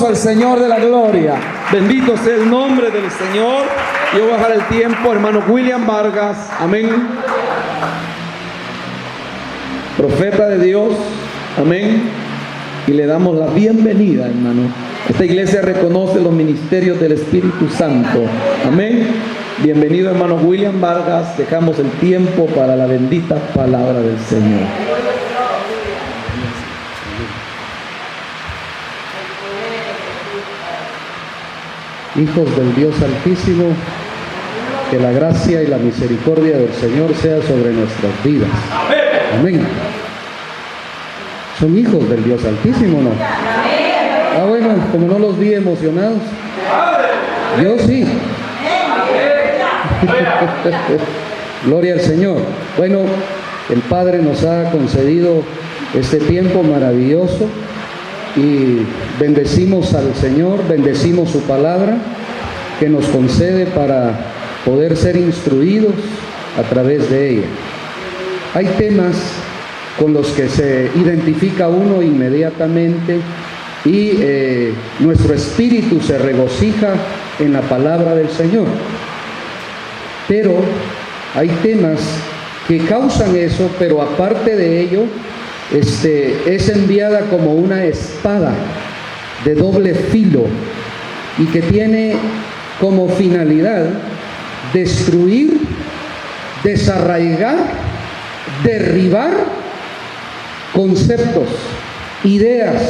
aplauso al Señor de la gloria. Bendito sea el nombre del Señor. Yo voy a dejar el tiempo, hermano William Vargas. Amén. Profeta de Dios. Amén. Y le damos la bienvenida, hermano. Esta iglesia reconoce los ministerios del Espíritu Santo. Amén. Bienvenido, hermano William Vargas. Dejamos el tiempo para la bendita palabra del Señor. Hijos del Dios Altísimo, que la gracia y la misericordia del Señor sea sobre nuestras vidas. Amén. ¿Son hijos del Dios Altísimo, no? Ah, bueno, como no los vi emocionados. Yo sí. Gloria al Señor. Bueno, el Padre nos ha concedido este tiempo maravilloso y bendecimos al Señor, bendecimos su palabra que nos concede para poder ser instruidos a través de ella. Hay temas con los que se identifica uno inmediatamente y nuestro espíritu se regocija en la palabra del Señor. Pero hay temas que causan eso, pero aparte de ello, es enviada como una espada de doble filo y que tiene como finalidad destruir, desarraigar, derribar conceptos, ideas,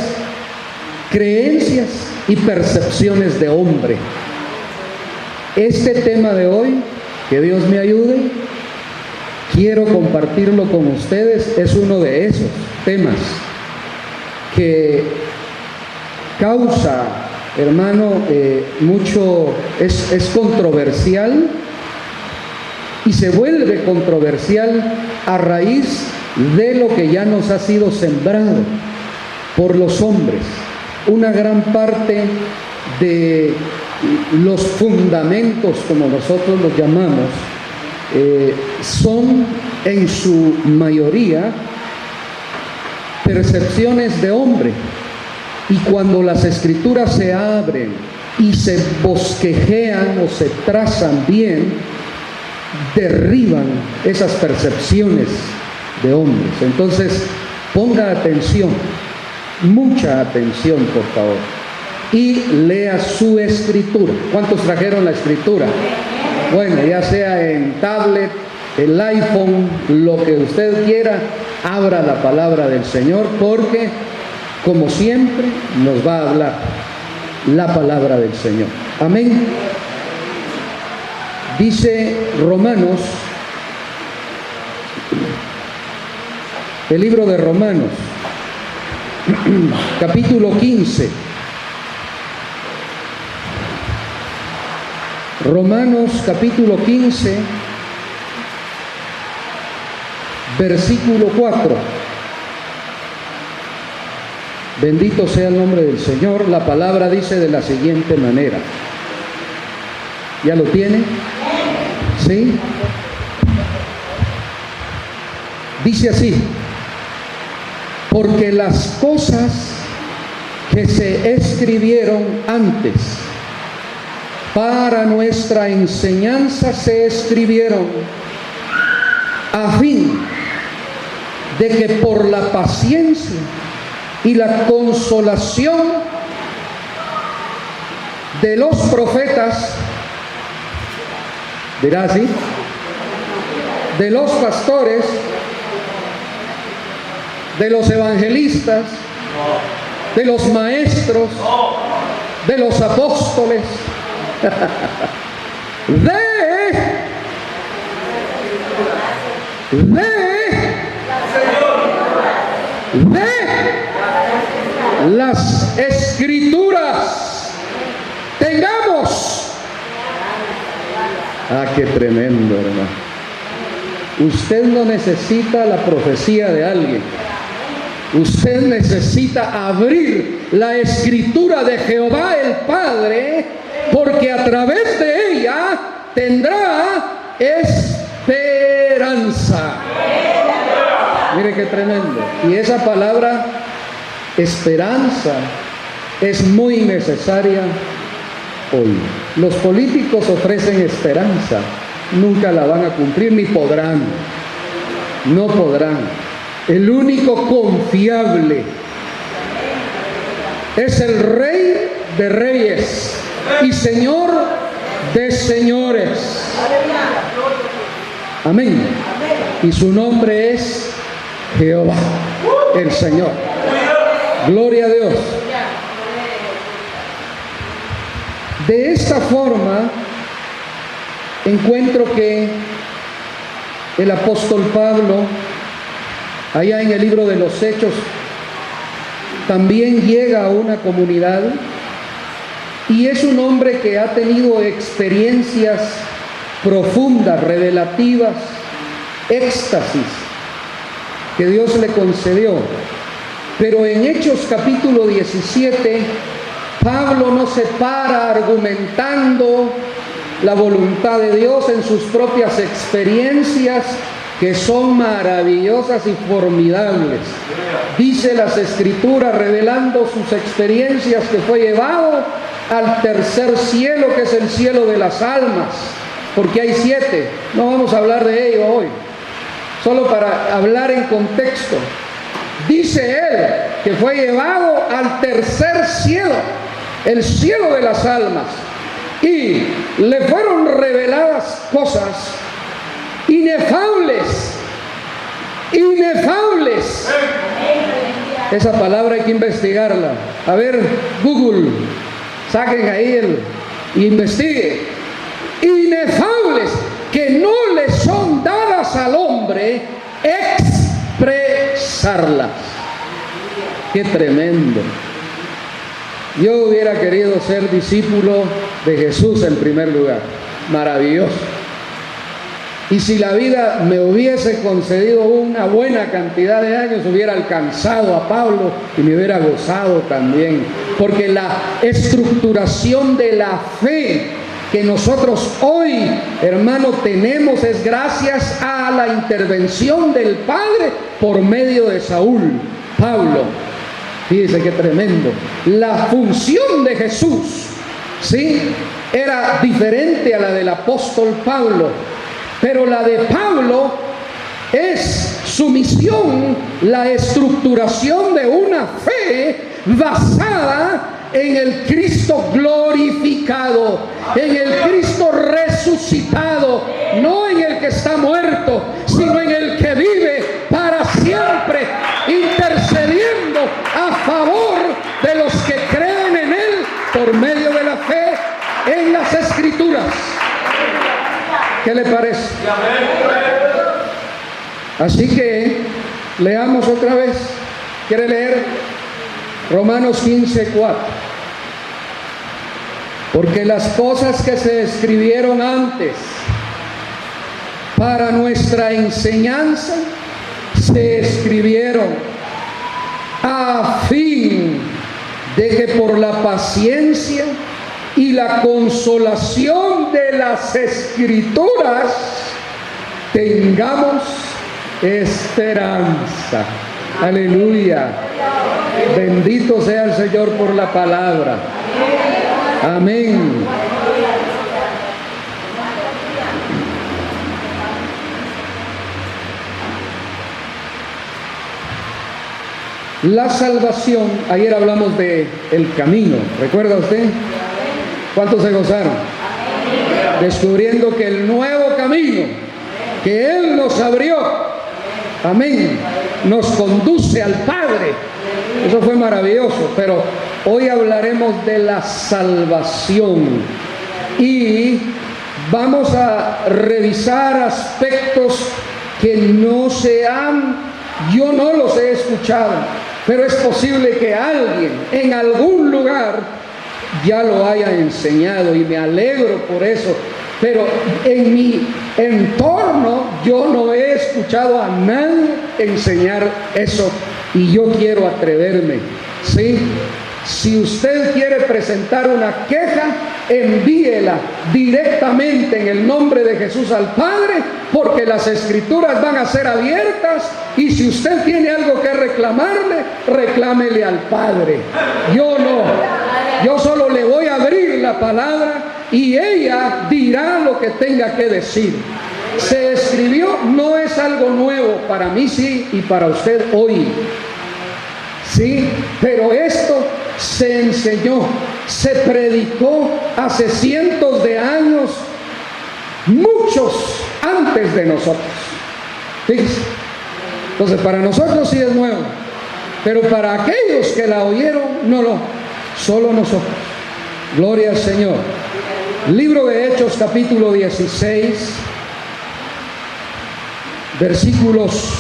creencias y percepciones de hombre. Este tema de hoy, que Dios me ayude, quiero compartirlo con ustedes, es uno de esos temas que causa, hermano, es controversial y se vuelve controversial a raíz de lo que ya nos ha sido sembrado por los hombres. Una gran parte de los fundamentos, como nosotros los llamamos, son en su mayoría percepciones de hombre, y cuando las escrituras se abren y se bosquejean o se trazan bien, derriban esas percepciones de hombres. Entonces ponga atención, mucha atención, por favor, y lea su escritura. ¿Cuántos trajeron la escritura? Bueno, ya sea en tablet, el iPhone, lo que usted quiera, abra la palabra del Señor, porque como siempre nos va a hablar la palabra del Señor. Amén. Dice Romanos, el libro de Romanos, capítulo 15. Romanos capítulo 15, versículo 4. Bendito sea el nombre del Señor. La palabra dice de la siguiente manera. ¿Ya lo tiene? ¿Sí? Dice así: porque las cosas que se escribieron antes para nuestra enseñanza se escribieron a fin de que por la paciencia y la consolación de los profetas, dirá así, de los pastores, de los evangelistas, de los maestros, de los apóstoles, de las escrituras tengamos. Ah, qué tremendo, hermano. Usted no necesita la profecía de alguien. Usted necesita abrir la escritura de Jehová el Padre, porque a través de ella tendrá esperanza. Mire qué tremendo. Y esa palabra esperanza es muy necesaria hoy. Los políticos ofrecen esperanza, nunca la van a cumplir ni podrán. No podrán. El único confiable es el Rey de Reyes y Señor de Señores. Amén. Y su nombre es Jehová, el Señor. Gloria a Dios. De esta forma, encuentro que el apóstol Pablo, allá en el libro de los Hechos, también llega a una comunidad y es un hombre que ha tenido experiencias profundas, revelativas, éxtasis que Dios le concedió. Pero en Hechos capítulo 17, Pablo no se para argumentando la voluntad de Dios en sus propias experiencias, que son maravillosas y formidables. Dice las Escrituras, revelando sus experiencias, que fue llevado al tercer cielo, que es el cielo de las almas, porque hay 7. No vamos a hablar de ello hoy, solo para hablar en contexto. Dice él que fue llevado al tercer cielo, el cielo de las almas, y le fueron reveladas cosas inefables. Esa palabra hay que investigarla. A ver, Google, saquen ahí y investigue. Inefables, que no le son dadas al hombre expresarlas. Qué tremendo. Yo hubiera querido ser discípulo de Jesús en primer lugar. Maravilloso. Y si la vida me hubiese concedido una buena cantidad de años, hubiera alcanzado a Pablo y me hubiera gozado también. Porque la estructuración de la fe que nosotros hoy, hermano, tenemos es gracias a la intervención del Padre por medio de Saúl, Pablo. Fíjese qué tremendo. La función de Jesús, ¿sí?, era diferente a la del apóstol Pablo. Pero la de Pablo es su misión, la estructuración de una fe basada en el Cristo glorificado, en el Cristo resucitado, no en el que está muerto, sino en el que vive para siempre, intercediendo a favor de los que creen en Él por medio de la fe en las Escrituras. ¿Qué le parece? Así que leamos otra vez. ¿Quiere leer? Romanos 15:4. Porque las cosas que se escribieron antes para nuestra enseñanza se escribieron a fin de que por la paciencia y la consolación de las Escrituras tengamos esperanza. Aleluya. Bendito sea el Señor por la palabra. Amén. La salvación, ayer hablamos de el camino, ¿recuerda usted? ¿Cuántos se gozaron? Descubriendo que el nuevo camino que Él nos abrió, amén, nos conduce al Padre. Eso fue maravilloso, pero hoy hablaremos de la salvación y vamos a revisar aspectos que yo no los he escuchado, pero es posible que alguien en algún lugar ya lo haya enseñado y me alegro por eso, pero en mi entorno yo no he escuchado a nadie enseñar eso y yo quiero atreverme, ¿sí? Si usted quiere presentar una queja, envíela directamente en el nombre de Jesús al Padre, porque las Escrituras van a ser abiertas y si usted tiene algo que reclamarle, reclámele al Padre. Yo no. Yo solo le voy a abrir la palabra y ella dirá lo que tenga que decir. Se escribió, no es algo nuevo, para mí sí y para usted hoy. Sí, pero esto se enseñó, se predicó hace cientos de años, muchos antes de nosotros. Fíjense. Entonces para nosotros sí es nuevo, pero para aquellos que la oyeron, solo nosotros. Gloria al Señor. Libro de Hechos, capítulo 16, versículos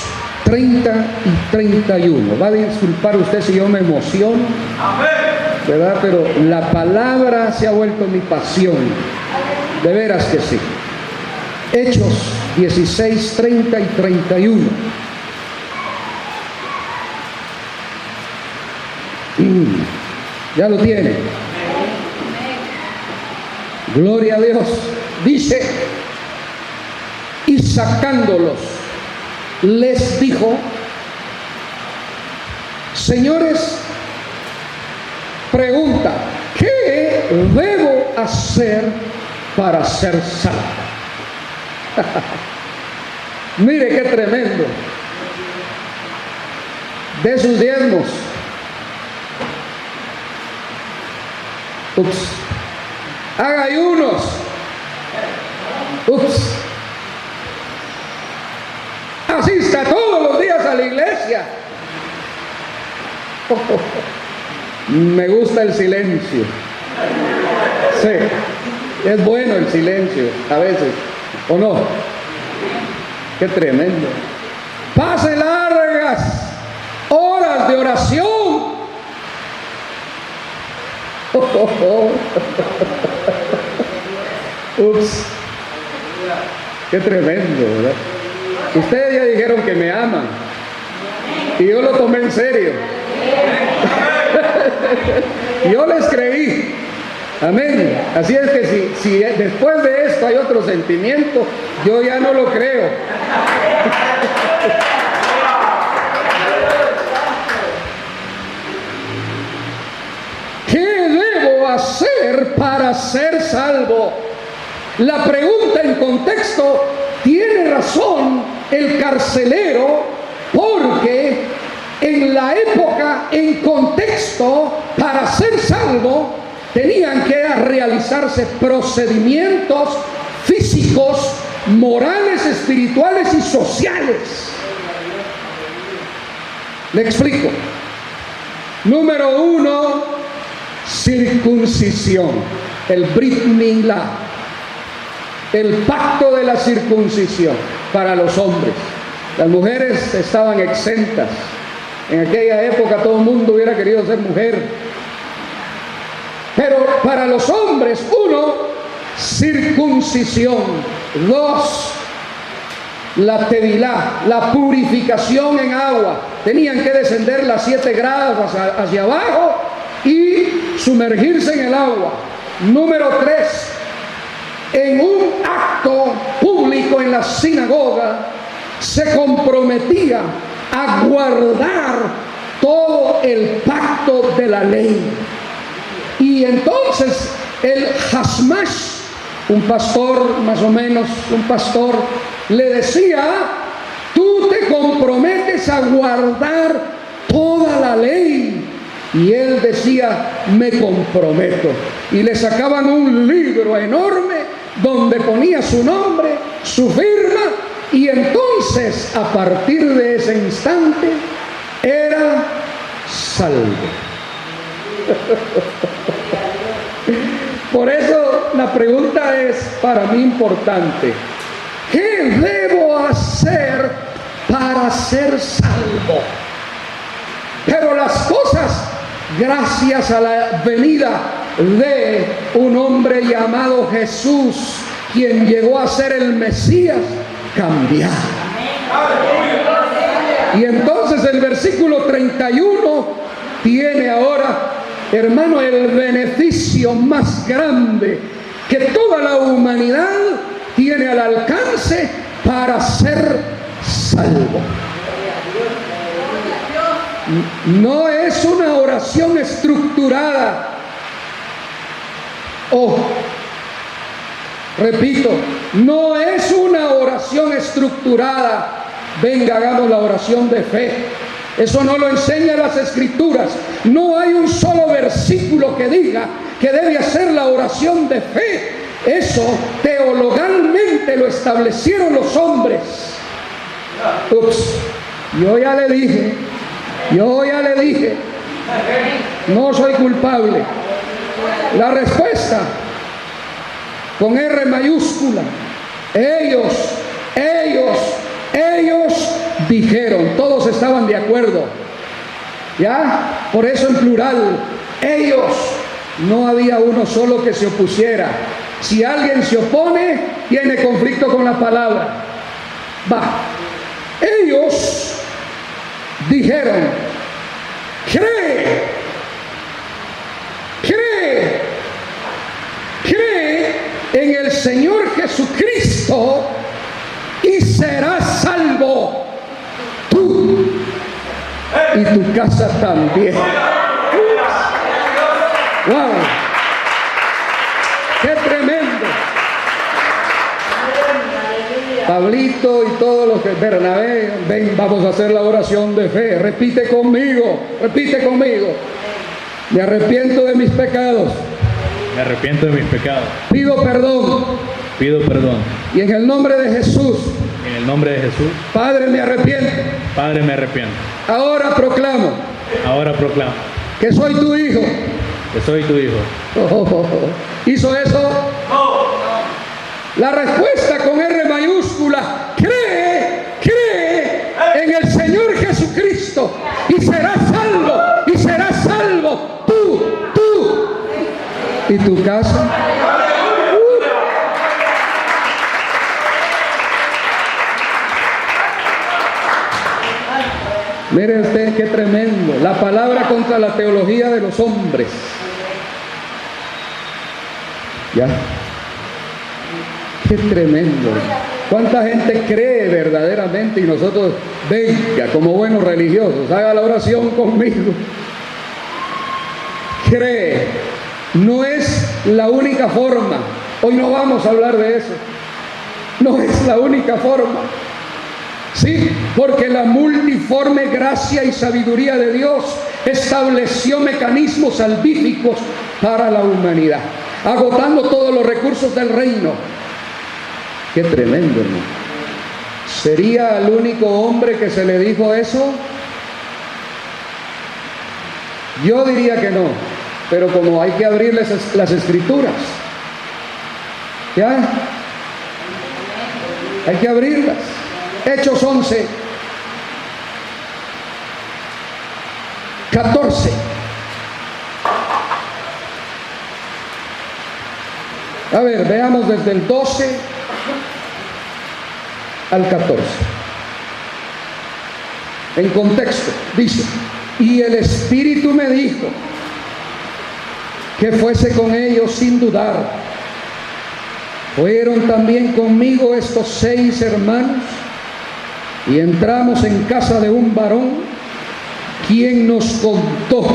30 y 31. Va a disculpar usted si yo me emociono, ¿verdad? Pero la palabra se ha vuelto mi pasión. De veras que sí. Hechos 16, 30 y 31. Ya lo tiene. Gloria a Dios. Dice, y sacándolos, les dijo: señores, pregunta, ¿qué debo hacer para ser salvo? Mire qué tremendo. De sus diezmos. Ups. Haga ayunos. Ups. Asista todos los días a la iglesia. Me gusta el silencio. Sí, es bueno el silencio a veces, ¿o no? Qué tremendo. Pase largas horas de oración. Ups. Qué tremendo, ¿verdad? Ustedes ya dijeron que me aman y yo lo tomé en serio. Yo les creí. Amén. Así es que si después de esto hay otro sentimiento, yo ya no lo creo. ¿Qué debo hacer para ser salvo? La pregunta en contexto tiene razón el carcelero, porque en la época, en contexto, para ser salvo tenían que realizarse procedimientos físicos, morales, espirituales y sociales. Le explico. Número 1, circuncisión, el Brit Milá, el pacto de la circuncisión para los hombres. Las mujeres estaban exentas. En aquella época todo el mundo hubiera querido ser mujer. Pero para los hombres, 1, circuncisión. 2, la tevilá, la purificación en agua. Tenían que descender las 7 gradas hacia abajo y sumergirse en el agua. Número 3, en un acto público en la sinagoga se comprometía a guardar todo el pacto de la ley. Y entonces el Hasmash, un pastor más o menos, le decía: tú te comprometes a guardar toda la ley. Y él decía: me comprometo. Y le sacaban un libro enorme donde ponía su nombre, su firma, y entonces a partir de ese instante era salvo. Por eso la pregunta es para mí importante: ¿qué debo hacer para ser salvo? Pero las cosas, gracias a la venida de un hombre llamado Jesús, quien llegó a ser el Mesías, cambiaron. Y entonces el versículo 31 tiene ahora, hermano, el beneficio más grande que toda la humanidad tiene al alcance para ser salvo. No es una oración estructurada, Oh, repito, no es una oración estructurada. Venga, hagamos la oración de fe. Eso no lo enseñan las Escrituras. No hay un solo versículo que diga que debe hacer la oración de fe. Eso teologalmente lo establecieron los hombres. Yo ya le dije, no soy culpable. La respuesta con R mayúscula. Ellos dijeron, todos estaban de acuerdo. ¿Ya? Por eso en plural, ellos, no había uno solo que se opusiera. Si alguien se opone, tiene conflicto con la palabra. Ellos dijeron, cree en el Señor Jesucristo y serás salvo, tú y tu casa también. ¡Wow! ¡Qué tremendo! Pablito y todos los que... Bernabé, ven, vamos a hacer la oración de fe. Repite conmigo. Me arrepiento de mis pecados. Me arrepiento de mis pecados. Pido perdón. Y en el nombre de Jesús. Padre, me arrepiento. Ahora proclamo. Que soy tu hijo. ¿Hizo eso? No. La respuesta con R mayúscula. Cree en el Señor Jesucristo y serás salvo tú y tu casa. Mire usted qué tremendo. La palabra contra la teología de los hombres. ¿Ya? Qué tremendo. ¿Cuánta gente cree verdaderamente? Y nosotros, venga, como buenos religiosos, haga la oración conmigo. Cree. No es la única forma. Hoy no vamos a hablar de eso. No es la única forma. Sí, porque la multiforme gracia y sabiduría de Dios estableció mecanismos salvíficos para la humanidad, agotando todos los recursos del reino. Qué tremendo, hermano. ¿Sería el único hombre que se le dijo eso? Yo diría que no, pero como hay que abrirles las escrituras, ¿ya? Hay que abrirlas. Hechos 11, 14. A ver, veamos desde el 12 al 14. En contexto, dice: y el Espíritu me dijo que fuese con ellos sin dudar. Fueron también conmigo estos 6 hermanos, y entramos en casa de un varón, quien nos contó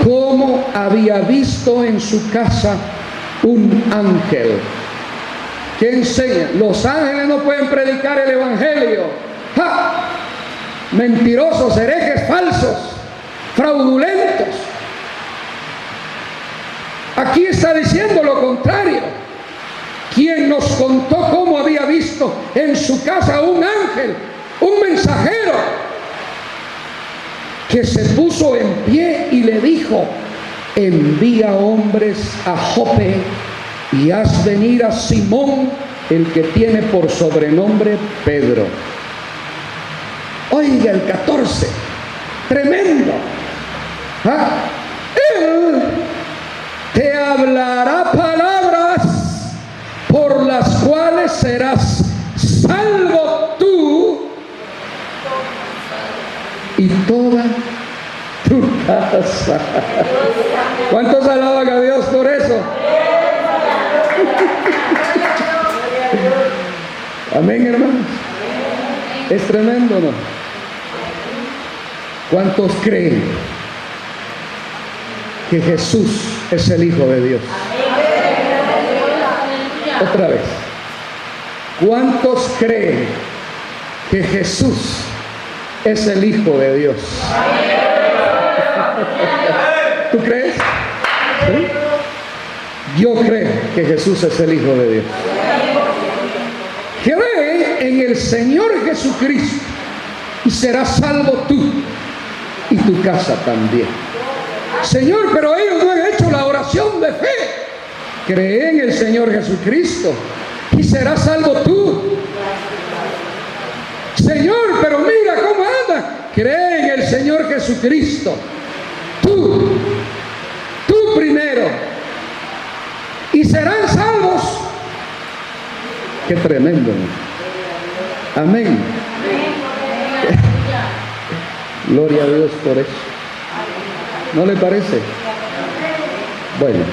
cómo había visto en su casa un ángel. ¿Qué enseña? Los ángeles no pueden predicar el evangelio. ¡Ja! Mentirosos, herejes, falsos, fraudulentos. Aquí está diciendo lo contrario. Quien nos contó cómo había visto en su casa un ángel, un mensajero, que se puso en pie y le dijo: envía hombres a Jope y haz venir a Simón, el que tiene por sobrenombre Pedro. Oiga el 14, tremendo. Él te hablará palabras por las cuales serás salvo tú y toda tu casa. ¿Cuántos alaban a Dios por eso? Amén, hermanos. Es tremendo, ¿no? ¿Cuántos creen? que Jesús es el Hijo de Dios? Otra vez. ¿Cuántos creen que Jesús es el Hijo de Dios? ¿Tú crees? ¿Sí? Yo creo que Jesús es el Hijo de Dios. Cree en el Señor Jesucristo y serás salvo tú y tu casa también. Señor, pero ellos no han hecho la oración de fe. Cree en el Señor Jesucristo y serás salvo tú. Señor, pero mira cómo anda. Cree en el Señor Jesucristo. Tú primero. Y serán salvos. Qué tremendo, ¿no? Amén. Gloria a Dios por eso. ¿No le parece? Bueno,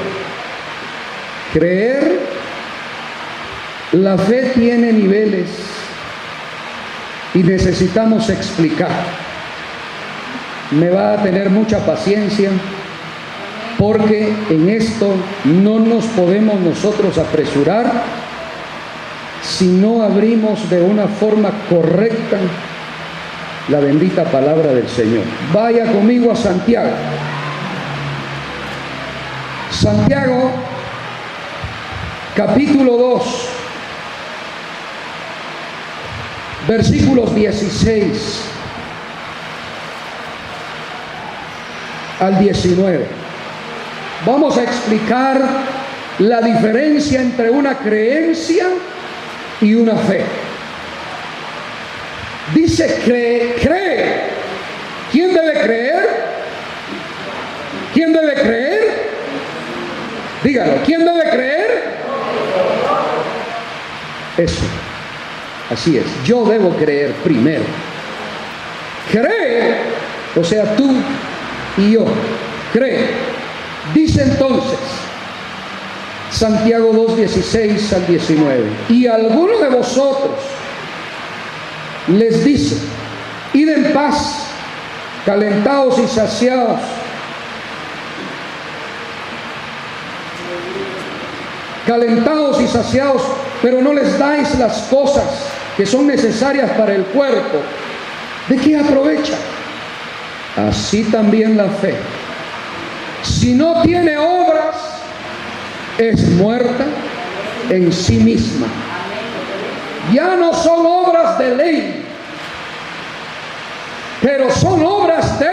creer, la fe tiene niveles y necesitamos explicar. Me va a tener mucha paciencia porque en esto no nos podemos nosotros apresurar si no abrimos de una forma correcta la bendita palabra del Señor. Vaya conmigo a Santiago. Santiago, capítulo 2, versículos 16 al 19. Vamos a explicar la diferencia entre una creencia y una fe. Dice cree. ¿Quién debe creer? ¿Quién debe creer? Dígalo, ¿quién debe creer? Eso, así es, yo debo creer primero. Cree, o sea, tú y yo, cree. Dice entonces, Santiago 2, 16 al 19, y alguno de vosotros les dice, id en paz, calentados y saciados, pero no les dais las cosas que son necesarias para el cuerpo. ¿De qué aprovecha? Así también la fe, si no tiene obras, es muerta en sí misma. Ya no son obras de ley, pero son obras de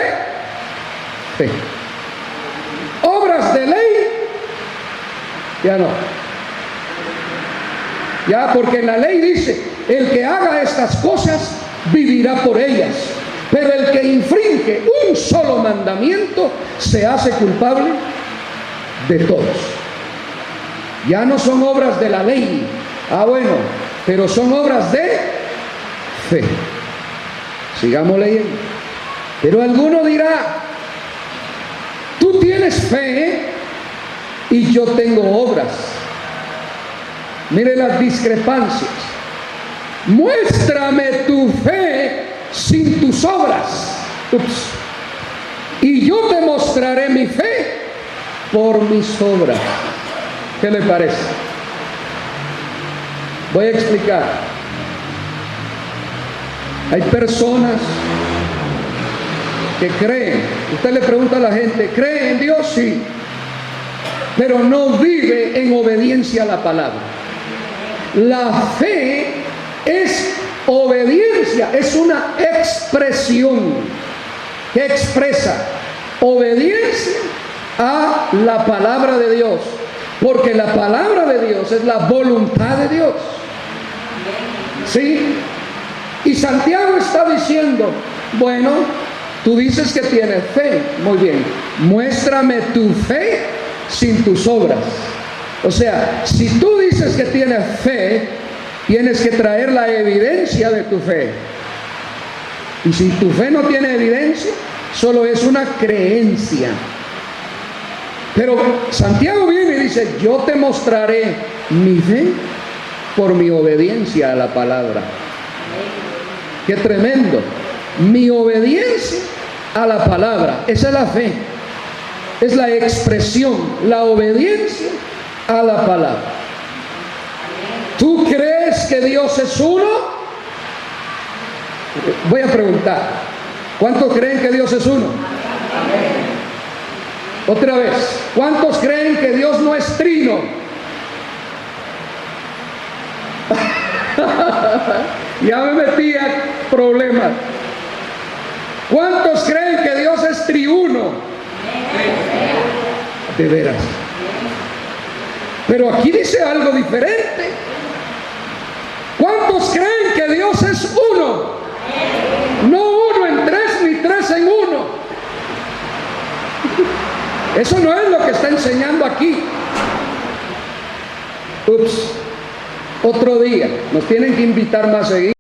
fe. Obras de ley, ya no. Ya, porque en la ley dice, el que haga estas cosas vivirá por ellas. Pero el que infringe un solo mandamiento se hace culpable de todos. Ya no son obras de la ley. Ah, bueno, pero son obras de fe. Sigamos leyendo. Pero alguno dirá, tú tienes fe y yo tengo obras. Mire las discrepancias. Muéstrame tu fe sin tus obras. Ups. Y yo te mostraré mi fe por mis obras. ¿Qué le parece? Voy a explicar. Hay personas que creen. Usted le pregunta a la gente, ¿cree en Dios? Sí. Pero no vive en obediencia a la palabra. La fe es obediencia, es una expresión que expresa obediencia a la palabra de Dios, porque la palabra de Dios es la voluntad de Dios. ¿Sí? Y Santiago está diciendo, bueno, tú dices que tienes fe, muy bien, muéstrame tu fe sin tus obras. O sea, si tú dices que tienes fe, tienes que traer la evidencia de tu fe. Y si tu fe no tiene evidencia, solo es una creencia. Pero Santiago viene y dice, yo te mostraré mi fe por mi obediencia a la palabra. Qué tremendo. Mi obediencia a la palabra, esa es la fe. es la expresión, la obediencia a la palabra. ¿Tú crees que Dios es uno? Voy a preguntar, ¿cuántos creen que Dios es uno? Otra vez, ¿cuántos creen que Dios no es trino? Ya me metí a problemas. ¿Cuántos creen que Dios es triuno? De veras. Pero aquí dice algo diferente. ¿Cuántos creen que Dios es uno? No uno en tres, ni tres en uno. Eso no es lo que está enseñando aquí. Ups. Otro día. Nos tienen que invitar más seguido.